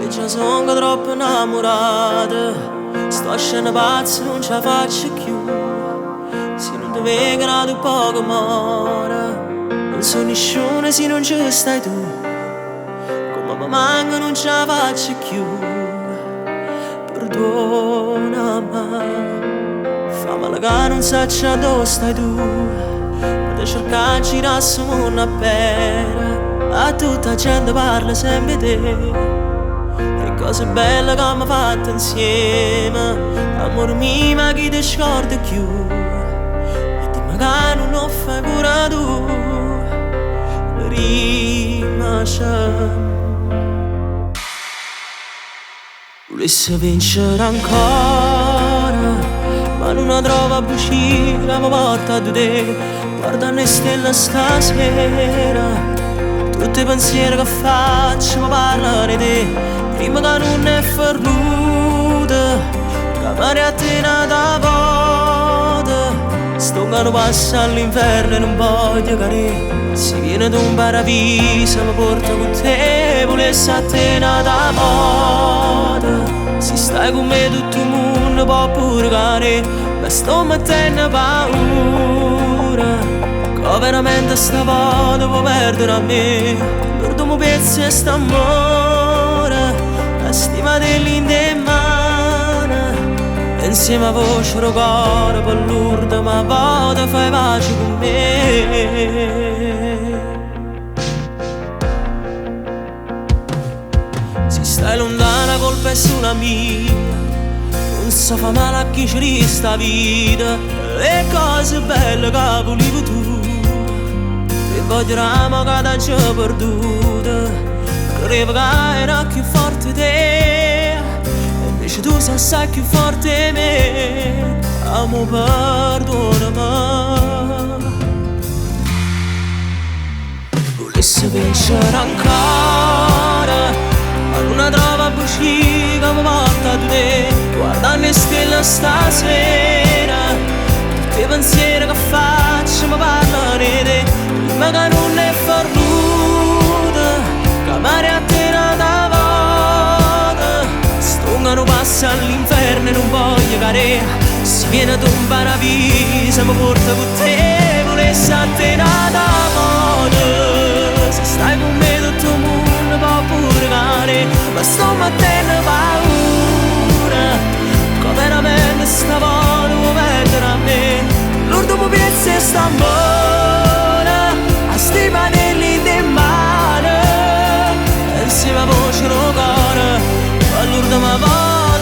E già sono troppo innamorata, sto scena pazza, non ce la faccio più. Se non ti vengono tu poco amore, non so nessuno se non ci stai tu. Come mi manca non ce la faccio più. Perdonami, fammela che non saccia dove stai tu. Ma ti cercare girassi mondo appena, a tutta la gente parla sempre di te. E cose belle che abbiamo fatto insieme, amore mio, ma chi ti scorda più? E ti magari non lo fai pure tu, rimane. Volesse vincere ancora, ma non la trova a uscire, mi porta da te. Guarda le stelle stasera, tutti i pensieri che faccio mi parlano di te. Prima che non è fernuta, che mare a te nata volta. Sto che passa all'inferno e non voglio cadere. Se viene da un paradiso mi porta con te. Volesse a te nata volta. Se stai con me tutto il mondo può pure cadere. Ma sto mettendo paura che veramente stavolta può perdere a me. Perdono pezzi e sta amore, la stima dell'inde in mano. Insieme a voce e cuore per l'urda, ma vado fai pace con me. Se stai lontana colpa è solo mia, non so fa male a chi ci resta vita. Le cose belle che volevi tu, e vogliamo che da già perduta. Credevo che era più forte te, e invece tu sei assai più forte di me. Amo, perdonami. Volesse vincere ancora, ma non la trova a uscire che mi porta da te. Guarda le stelle stasera, tutti i pensieri che faccio mi parlano di te. Ma che non è fernuta, che mare a te nata volta. Sto che non passa all'inferno e non voglio cadere. Se viene da un paradiso mi porta con te. Volesse a te nata volta. Se stai con me tutto il mondo può pure cadere. Ma sto mettendo paura che veramente stavolta può perdere a me. L'ultimo pezzo è sta amore, a sti panelli di mare. Insieme a voce e cuore, all'ultima volta